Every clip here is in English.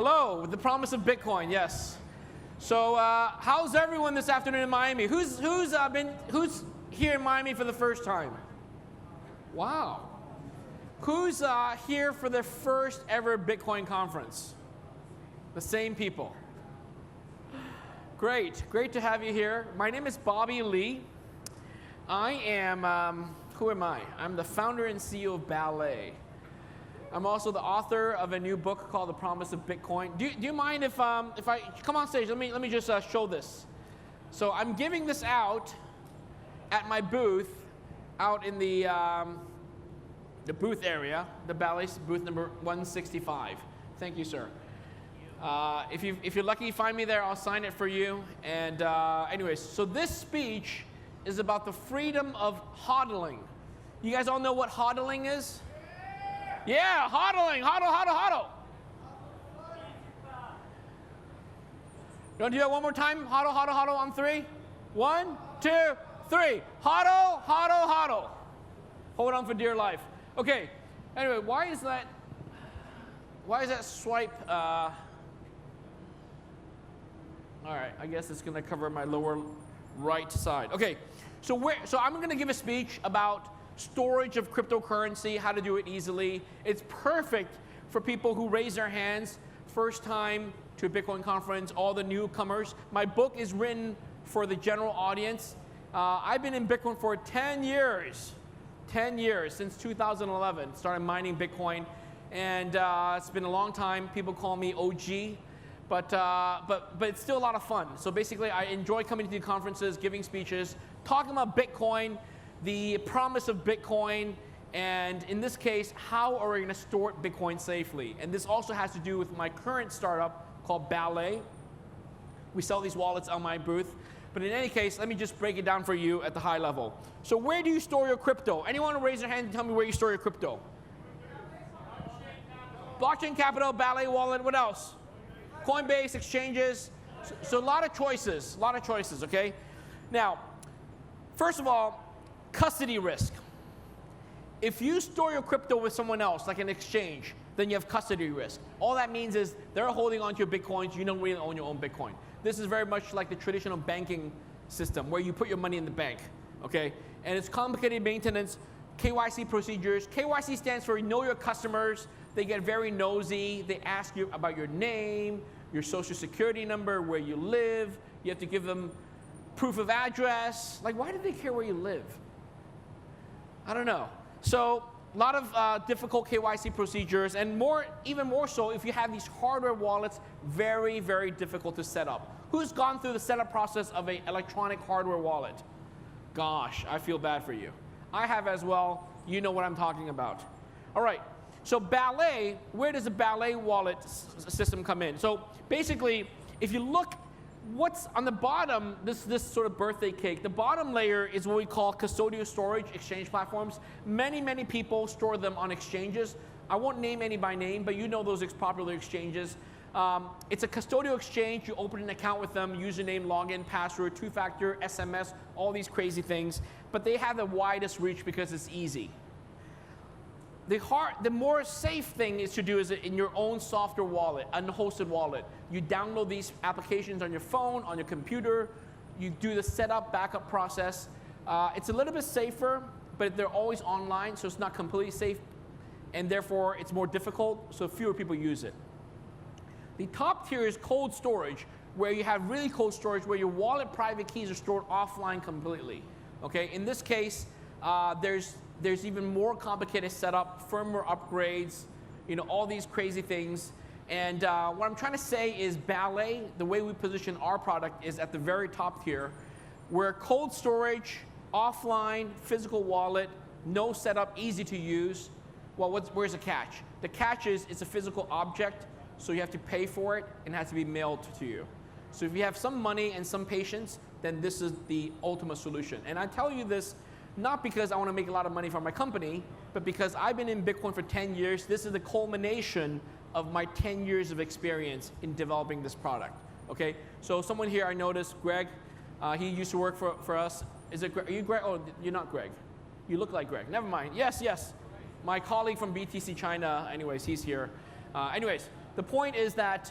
Hello, with the promise of Bitcoin, yes. So how's everyone this afternoon in Miami? Who's here in Miami for the first time? Wow. Who's here for the first ever Bitcoin conference? The same people. Great to have you here. My name is Bobby Lee. I am, who am I? I'm the founder and CEO of Ballet. I'm also the author of a new book called The Promise of Bitcoin. Do you mind if I come on stage? Let me just show this. So I'm giving this out at my booth, out in the booth area, the Ballet booth number 165. Thank you, sir. If you're lucky to find me there, I'll sign it for you. And anyways, so this speech is about the freedom of HODLing. You guys all know what HODLing is? Yeah, HODLing, hodl. You want to do that one more time? Hodl on three. 1, 2, 3. Hodl. Hold on for dear life. Okay. Anyway, why is that swipe? All right, I guess it's going to cover my lower right side. Okay, so I'm going to give a speech about storage of cryptocurrency, how to do it easily. It's perfect for people who raise their hands, first time to a Bitcoin conference, all the newcomers. My book is written for the general audience. I've been in Bitcoin for 10 years. 10 years, since 2011, started mining Bitcoin. And it's been a long time. People call me OG. But it's still a lot of fun. So basically, I enjoy coming to the conferences, giving speeches, talking about Bitcoin, the promise of Bitcoin, and in this case, how are we going to store Bitcoin safely? And this also has to do with my current startup called Ballet. We sell these wallets on my booth. But in any case, let me just break it down for you at the high level. So where do you store your crypto? Anyone want to raise their hand and tell me where you store your crypto? Blockchain Capital, Ballet Wallet, what else? Coinbase, exchanges. So a lot of choices, okay? Now, first of all, custody risk. If you store your crypto with someone else, like an exchange, then you have custody risk. All that means is they're holding onto your Bitcoins, you don't really own your own Bitcoin. This is very much like the traditional banking system where you put your money in the bank, okay? And it's complicated maintenance, KYC procedures. KYC stands for know your customers. They get very nosy. They ask you about your name, your social security number, where you live. You have to give them proof of address. Like, why do they care where you live? I don't know. So a lot of difficult KYC procedures, and even more so if you have these hardware wallets, very, very difficult to set up. Who's gone through the setup process of an electronic hardware wallet? Gosh, I feel bad for you. I have as well. You know what I'm talking about. All right. So Ballet, where does the Ballet wallet system come in? So basically, if you look, what's on the bottom, this sort of birthday cake, the bottom layer is what we call custodial storage exchange platforms. Many people store them on exchanges. I won't name any by name, but you know those popular exchanges. It's a custodial exchange. You open an account with them, username, login, password, two-factor, SMS, all these crazy things. But they have the widest reach because it's easy. The more safe thing is to do is in your own software wallet, unhosted wallet. You download these applications on your phone, on your computer. You do the setup, backup process. It's a little bit safer, but they're always online, so it's not completely safe. And therefore, it's more difficult, so fewer people use it. The top tier is cold storage, where you have really cold storage, where your wallet private keys are stored offline completely. Okay? In this case, there's even more complicated setup, firmware upgrades, all these crazy things. And what I'm trying to say is Ballet, the way we position our product is at the very top tier, where cold storage, offline, physical wallet, no setup, easy to use. Well, where's the catch? The catch is it's a physical object, so you have to pay for it and it has to be mailed to you. So if you have some money and some patience, then this is the ultimate solution. And I tell you this not because I want to make a lot of money for my company, but because I've been in Bitcoin for 10 years. This is the culmination of my 10 years of experience in developing this product. Okay, so someone here I noticed, Greg, he used to work for us. Are you Greg? Oh, you're not Greg. You look like Greg. Never mind. Yes. My colleague from BTC China, anyways, he's here. Anyways, The point is that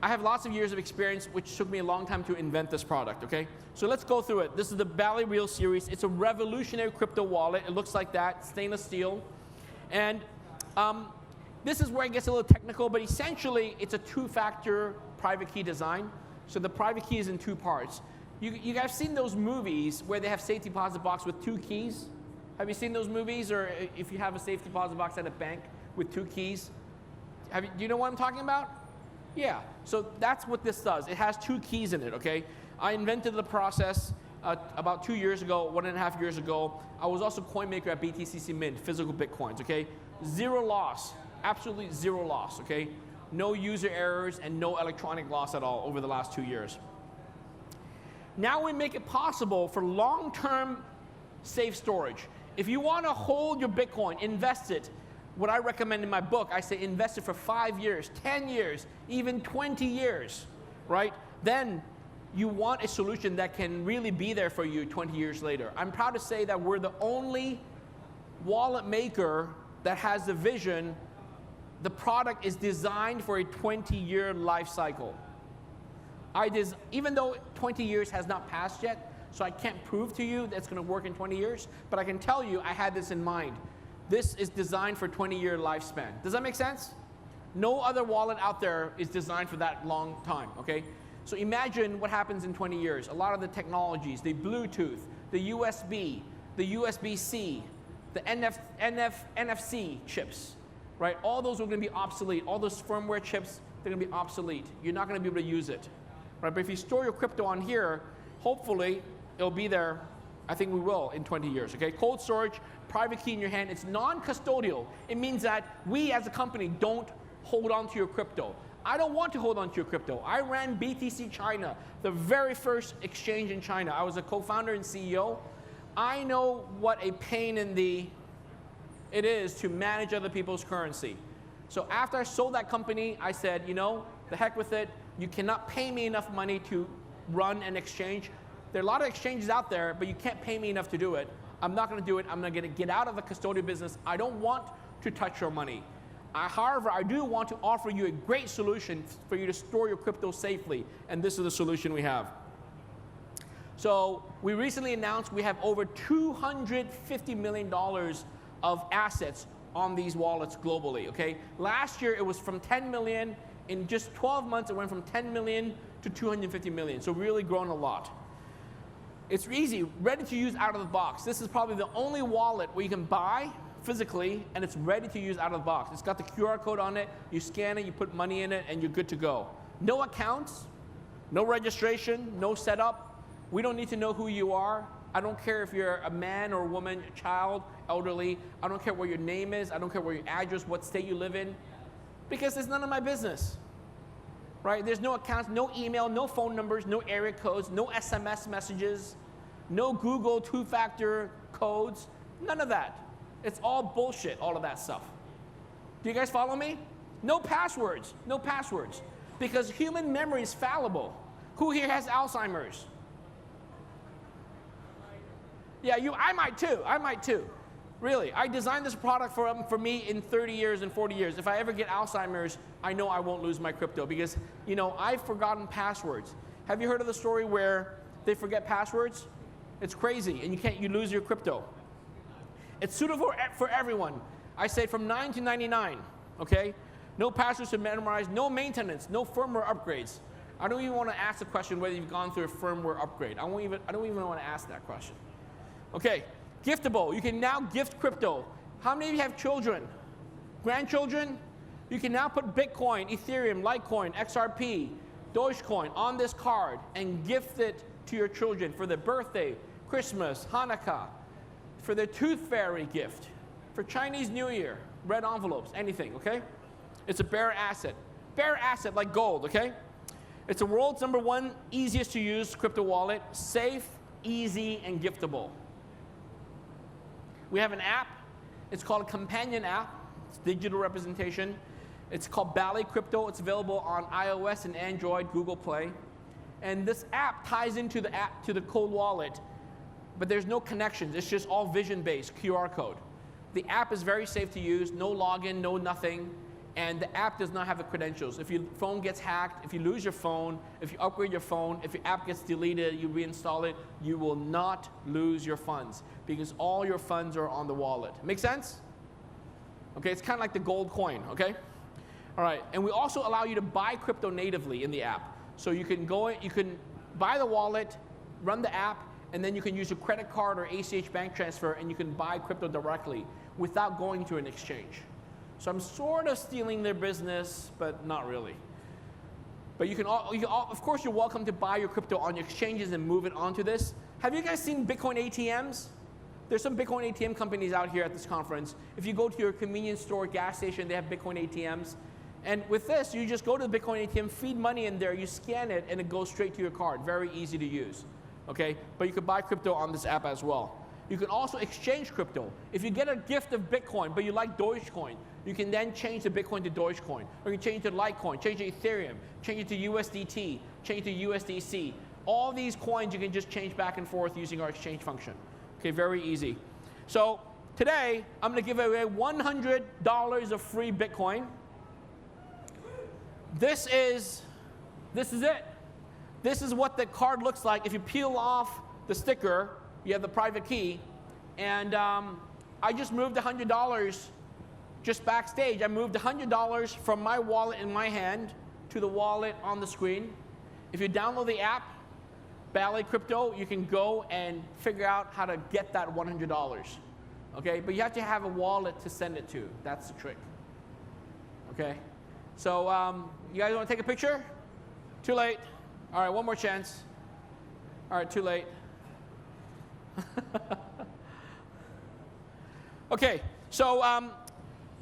I have lots of years of experience, which took me a long time to invent this product, okay? So let's go through it. This is the Ballet Reel series. It's a revolutionary crypto wallet. It looks like that, stainless steel. And this is where it gets a little technical, but essentially it's a two-factor private key design. So the private key is in two parts. You guys seen those movies where they have safety deposit box with two keys? Have you seen those movies? Or if you have a safety deposit box at a bank with two keys? Do you know what I'm talking about? Yeah, so that's what this does. It has two keys in it, okay? I invented the process about 2 years ago, 1.5 years ago. I was also coin maker at BTCC Mint, physical Bitcoins, okay? Zero loss, absolutely zero loss, okay? No user errors and no electronic loss at all over the last 2 years. Now we make it possible for long-term safe storage. If you want to hold your Bitcoin, invest it. What I recommend in my book, I say invest it for 5 years, 10 years, even 20 years, right? Then you want a solution that can really be there for you 20 years later. I'm proud to say that we're the only wallet maker that has the vision. The product is designed for a 20-year life cycle. Even though 20 years has not passed yet, so I can't prove to you that it's going to work in 20 years, but I can tell you I had this in mind. This is designed for 20-year lifespan. Does that make sense? No other wallet out there is designed for that long time, okay? So imagine what happens in 20 years. A lot of the technologies, the Bluetooth, the USB, the USB-C, the NFC chips, right? All those are going to be obsolete. All those firmware chips, they're going to be obsolete. You're not going to be able to use it, right? But if you store your crypto on here, hopefully it'll be there. I think we will in 20 years, okay? Cold storage, private key in your hand. It's non-custodial. It means that we as a company don't hold on to your crypto. I don't want to hold on to your crypto. I ran BTC China, the very first exchange in China. I was a co-founder and CEO. I know what a pain in the it is to manage other people's currency. So after I sold that company, I said, you know, the heck with it. You cannot pay me enough money to run an exchange. There are a lot of exchanges out there, but you can't pay me enough to do it. I'm not going to do it. I'm going to get out of the custodial business. I don't want to touch your money. However, I do want to offer you a great solution for you to store your crypto safely, and this is the solution we have. So we recently announced we have over $250 million of assets on these wallets globally, okay? Last year, it was from 10 million. In just 12 months, it went from 10 million to 250 million, so really grown a lot. It's easy, ready to use out of the box. This is probably the only wallet where you can buy physically and it's ready to use out of the box. It's got the QR code on it, you scan it, you put money in it, and you're good to go. No accounts, no registration, no setup. We don't need to know who you are. I don't care if you're a man or a woman, a child, elderly. I don't care what your name is. I don't care what your address, what state you live in, because it's none of my business. Right? There's no accounts, no email, no phone numbers, no area codes, no SMS messages, no Google two-factor codes, none of that. It's all bullshit, all of that stuff. Do you guys follow me? No passwords, no passwords, because human memory is fallible. Who here has Alzheimer's? Yeah, I might too. Really, I designed this product for me in 30 years and 40 years. If I ever get Alzheimer's, I know I won't lose my crypto because, you know, I've forgotten passwords. Have you heard of the story where they forget passwords? It's crazy, and you lose your crypto. It's suitable for everyone. I say from 9 to 99, okay? No passwords to memorize, no maintenance, no firmware upgrades. I don't even want to ask the question whether you've gone through a firmware upgrade. I don't even want to ask that question. Okay. Giftable, you can now gift crypto. How many of you have children? Grandchildren? You can now put Bitcoin, Ethereum, Litecoin, XRP, Dogecoin on this card and gift it to your children for their birthday, Christmas, Hanukkah, for their tooth fairy gift, for Chinese New Year, red envelopes, anything, okay? It's a bearer asset. Bearer asset like gold, okay? It's the world's #1 easiest to use crypto wallet, safe, easy, and giftable. We have an app. It's called a companion app. It's digital representation. It's called Ballet Crypto. It's available on iOS and Android, Google Play. And this app ties into the app to the cold wallet, but there's no connections. It's just all vision-based, QR code. The app is very safe to use, no login, no nothing. and the app does not have the credentials. If your phone gets hacked, if you lose your phone, if you upgrade your phone, if your app gets deleted, you reinstall it, you will not lose your funds because all your funds are on the wallet. Make sense? Okay, it's kind of like the gold coin, okay? All right, and we also allow you to buy crypto natively in the app. So you can you can buy the wallet, run the app, and then you can use a credit card or ACH bank transfer, and you can buy crypto directly without going to an exchange. So I'm sort of stealing their business, but not really. But of course, you're welcome to buy your crypto on your exchanges and move it onto this. Have you guys seen Bitcoin ATMs? There's some Bitcoin ATM companies out here at this conference. If you go to your convenience store, gas station, they have Bitcoin ATMs. And with this, you just go to the Bitcoin ATM, feed money in there, you scan it, and it goes straight to your card. Very easy to use. Okay? But you can buy crypto on this app as well. You can also exchange crypto. If you get a gift of Bitcoin, but you like Dogecoin, you can then change the Bitcoin to Dogecoin. Or you can change it to Litecoin, change it to Ethereum, change it to USDT, change it to USDC. All these coins you can just change back and forth using our exchange function. Okay, very easy. So today, I'm going to give away $100 of free Bitcoin. This is it. This is what the card looks like. If you peel off the sticker, you have the private key. And I just moved $100 just backstage. I moved $100 from my wallet in my hand to the wallet on the screen. If you download the app, Ballet Crypto, you can go and figure out how to get that $100. Okay, but you have to have a wallet to send it to. That's the trick. Okay, so you guys want to take a picture? Too late. All right, one more chance. All right, too late. Okay, so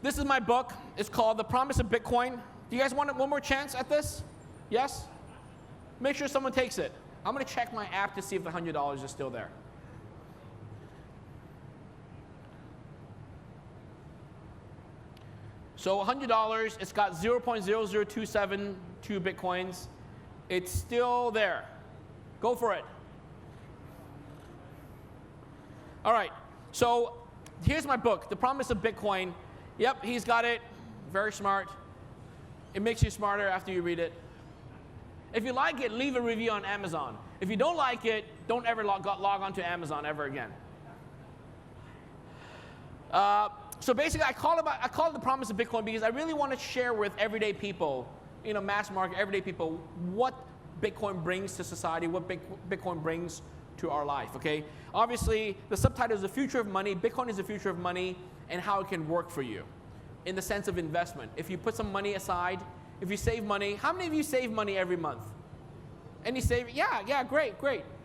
this is my book. It's called The Promise of Bitcoin. Do you guys want one more chance at this? Yes? Make sure someone takes it. I'm going to check my app to see if the $100 is still there. So $100, it's got 0.00272 Bitcoins. It's still there. Go for it. All right, so here's my book, The Promise of Bitcoin. Yep, he's got it. Very smart. It makes you smarter after you read it. If you like it, leave a review on Amazon. If you don't like it, don't ever log on to Amazon ever again. So basically, I call it The Promise of Bitcoin because I really want to share with everyday people, mass market, everyday people, what Bitcoin brings to society, what Bitcoin brings to our life, okay? Obviously, the subtitle is The Future of Money. Bitcoin is the future of money and how it can work for you in the sense of investment. If you put some money aside, if you save money, how many of you save money every month? Any save? Yeah, great.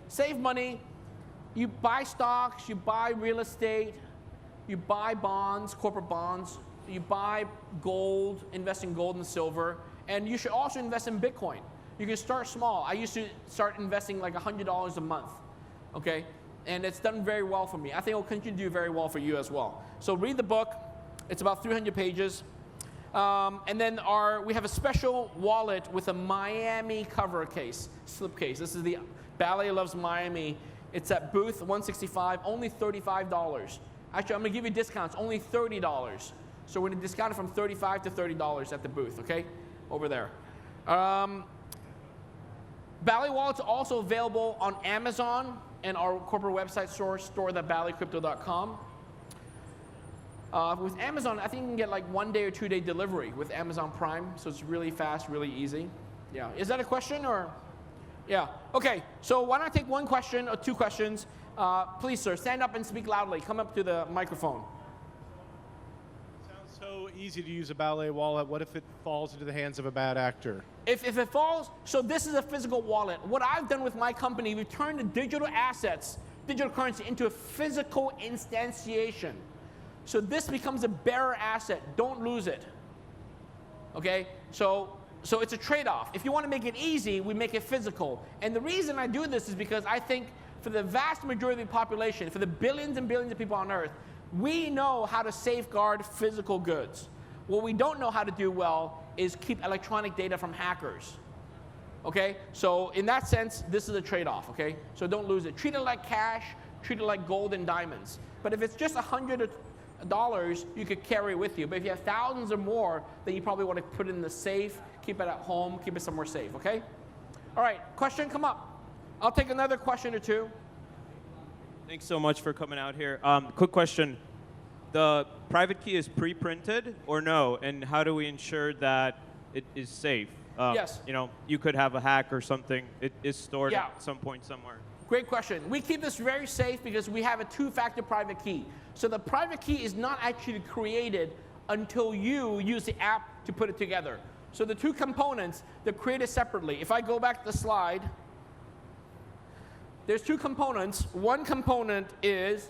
Save money. You buy stocks, you buy real estate, you buy bonds, corporate bonds, you buy gold, invest in gold and silver, and you should also invest in Bitcoin. You can start small. I used to start investing like $100 a month, okay? And it's done very well for me. I think it'll continue to do very well for you as well. So read the book. It's about 300 pages. And then we have a special wallet with a Miami cover case, slipcase. This is the Ballet Loves Miami. It's at booth 165, only $35. Actually, I'm going to give you discounts, only $30. So we're going to discount it from $35 to $30 at the booth, okay? Over there. Ballet wallets are also available on Amazon and our corporate website store.balletcrypto.com. With Amazon, I think you can get like 1 day or 2 day delivery with Amazon Prime, so it's really fast, really easy. Yeah, is that a question or? Yeah, okay, so why don't I take one question or two questions? Please, sir, stand up and speak loudly. Come up to the microphone. It sounds so easy to use a Ballet wallet. What if it falls into the hands of a bad actor? If it falls, so this is a physical wallet. What I've done with my company, we've turned the digital assets, digital currency, into a physical instantiation. So this becomes a bearer asset. Don't lose it. Okay? So it's a trade-off. If you want to make it easy, we make it physical. And the reason I do this is because I think for the vast majority of the population, for the billions and billions of people on Earth, we know how to safeguard physical goods. What we don't know how to do well is keep electronic data from hackers. Okay? So in that sense, this is a trade-off. Okay? So don't lose it. Treat it like cash. Treat it like gold and diamonds. But if it's just $100 dollars you could carry with you. But if you have thousands or more, then you probably want to put it in the safe, keep it at home, keep it somewhere safe, okay? All right, question, come up. I'll take another question or two. Thanks so much for coming out here. Quick question. The private key is pre-printed or no? And how do we ensure that it is safe? Yes. You know, you could have a hack or something. It is stored Yeah. at some point somewhere. Great question. We keep this very safe because we have a two-factor private key. So the private key is not actually created until you use the app to put it together. So the two components, they're created separately. If I go back to the slide, there's two components. One component is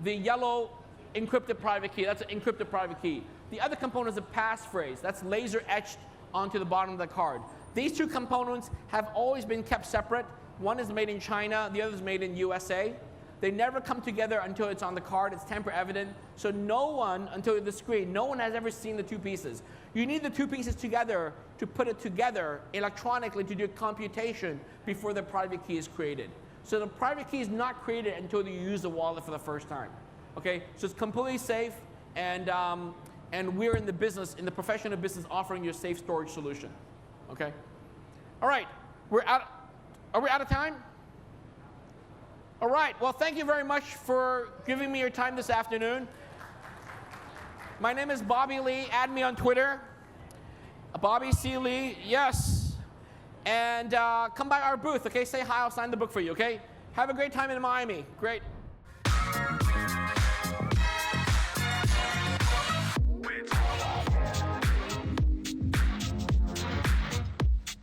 the yellow encrypted private key. That's an encrypted private key. The other component is a passphrase. That's laser etched onto the bottom of the card. These two components have always been kept separate. One is made in China, the other is made in USA. They never come together until it's on the card. It's tamper evident. So no one, until the screen, no one has ever seen the two pieces. You need the two pieces together to put it together electronically to do computation before the private key is created. So the private key is not created until you use the wallet for the first time. Okay, so it's completely safe, and we're in the business, in the professional business, offering you a safe storage solution. Okay, all right, are we out of time? All right, well, thank you very much for giving me your time this afternoon. My name is Bobby Lee. Add me on Twitter, Bobby C. Lee, yes. And come by our booth, okay? Say hi, I'll sign the book for you, okay? Have a great time in Miami. Great.